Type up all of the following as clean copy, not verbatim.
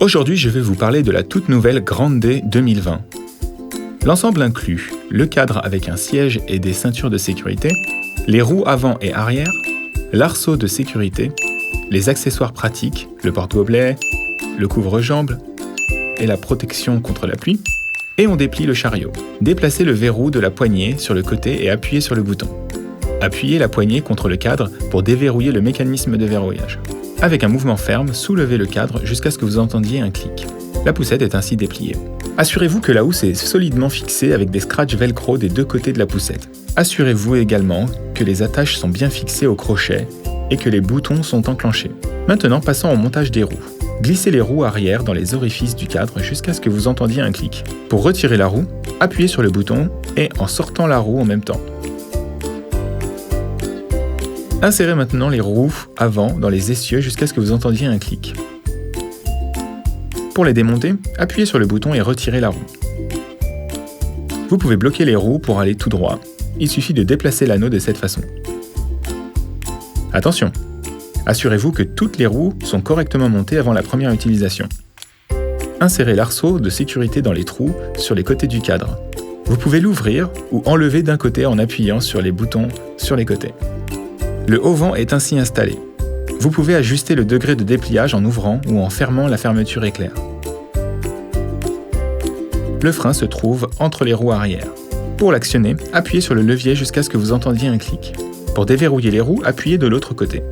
Aujourd'hui, je vais vous parler de la toute nouvelle Grande 2020. L'ensemble inclut le cadre avec un siège et des ceintures de sécurité, les roues avant et arrière, l'arceau de sécurité, les accessoires pratiques, le porte-gobelet, le couvre-jambes et la protection contre la pluie, et on déplie le chariot. Déplacez le verrou de la poignée sur le côté et appuyez sur le bouton. Appuyez la poignée contre le cadre pour déverrouiller le mécanisme de verrouillage. Avec un mouvement ferme, soulevez le cadre jusqu'à ce que vous entendiez un clic. La poussette est ainsi dépliée. Assurez-vous que la housse est solidement fixée avec des scratchs velcro des deux côtés de la poussette. Assurez-vous également que les attaches sont bien fixées au crochet et que les boutons sont enclenchés. Maintenant, passons au montage des roues. Glissez les roues arrière dans les orifices du cadre jusqu'à ce que vous entendiez un clic. Pour retirer la roue, appuyez sur le bouton et en sortant la roue en même temps. Insérez maintenant les roues avant dans les essieux jusqu'à ce que vous entendiez un clic. Pour les démonter, appuyez sur le bouton et retirez la roue. Vous pouvez bloquer les roues pour aller tout droit. Il suffit de déplacer l'anneau de cette façon. Attention! Assurez-vous que toutes les roues sont correctement montées avant la première utilisation. Insérez l'arceau de sécurité dans les trous sur les côtés du cadre. Vous pouvez l'ouvrir ou enlever d'un côté en appuyant sur les boutons sur les côtés. Le haut-vent est ainsi installé. Vous pouvez ajuster le degré de dépliage en ouvrant ou en fermant la fermeture éclair. Le frein se trouve entre les roues arrière. Pour l'actionner, appuyez sur le levier jusqu'à ce que vous entendiez un clic. Pour déverrouiller les roues, appuyez de l'autre côté.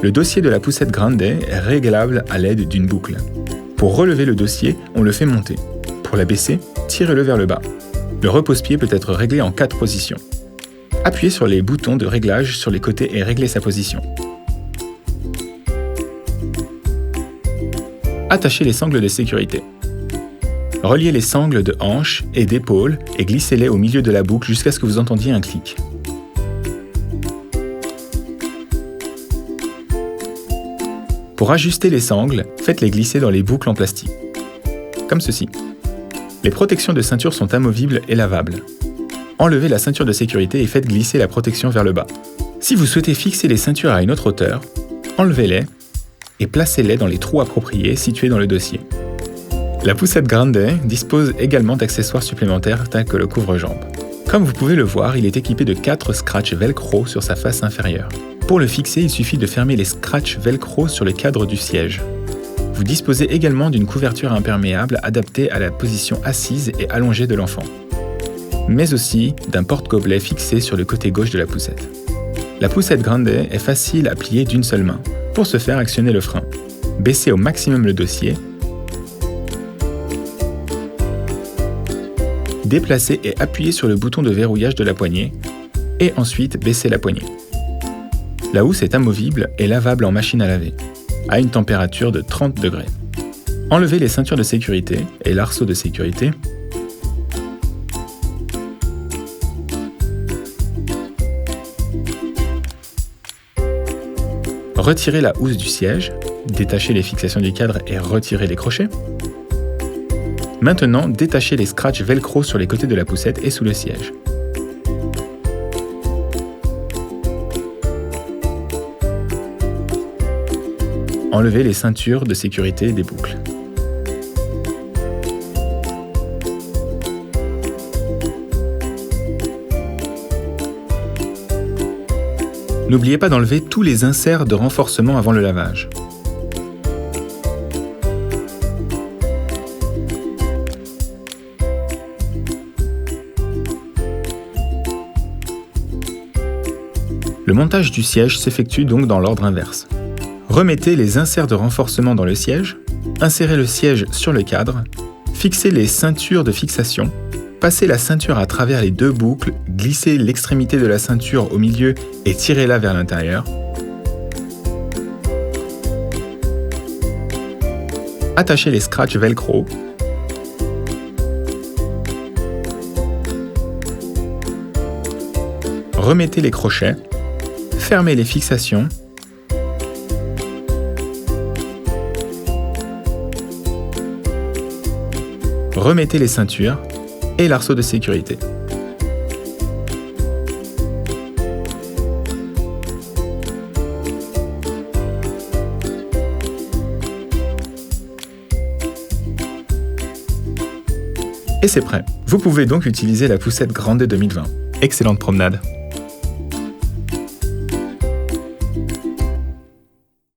Le dossier de la poussette Grande est réglable à l'aide d'une boucle. Pour relever le dossier, on le fait monter. Pour la baisser, tirez-le vers le bas. Le repose-pied peut être réglé en 4 positions. Appuyez sur les boutons de réglage sur les côtés et réglez sa position. Attachez les sangles de sécurité. Reliez les sangles de hanche et d'épaule et glissez-les au milieu de la boucle jusqu'à ce que vous entendiez un clic. Pour ajuster les sangles, faites-les glisser dans les boucles en plastique. Comme ceci. Les protections de ceinture sont amovibles et lavables. Enlevez la ceinture de sécurité et faites glisser la protection vers le bas. Si vous souhaitez fixer les ceintures à une autre hauteur, enlevez-les et placez-les dans les trous appropriés situés dans le dossier. La poussette Grande dispose également d'accessoires supplémentaires tels que le couvre-jambes. Comme vous pouvez le voir, il est équipé de 4 scratchs velcro sur sa face inférieure. Pour le fixer, il suffit de fermer les scratchs velcro sur le cadre du siège. Vous disposez également d'une couverture imperméable adaptée à la position assise et allongée de l'enfant, mais aussi d'un porte-gobelet fixé sur le côté gauche de la poussette. La poussette Grande est facile à plier d'une seule main. Pour ce faire, actionnez le frein. Baissez au maximum le dossier. Déplacez et appuyez sur le bouton de verrouillage de la poignée et ensuite baissez la poignée. La housse est amovible et lavable en machine à laver, à une température de 30 degrés. Enlevez les ceintures de sécurité et l'arceau de sécurité. Retirez la housse du siège, détachez les fixations du cadre et retirez les crochets. Maintenant, détachez les scratchs velcro sur les côtés de la poussette et sous le siège. Enlevez les ceintures de sécurité des boucles. N'oubliez pas d'enlever tous les inserts de renforcement avant le lavage. Le montage du siège s'effectue donc dans l'ordre inverse. Remettez les inserts de renforcement dans le siège, insérez le siège sur le cadre, fixez les ceintures de fixation, passez la ceinture à travers les 2 boucles, glissez l'extrémité de la ceinture au milieu et tirez-la vers l'intérieur. Attachez les scratchs velcro. Remettez les crochets. Fermez les fixations. Remettez les ceintures et l'arceau de sécurité. Et c'est prêt. Vous pouvez donc utiliser la poussette Grande 2020. Excellente promenade!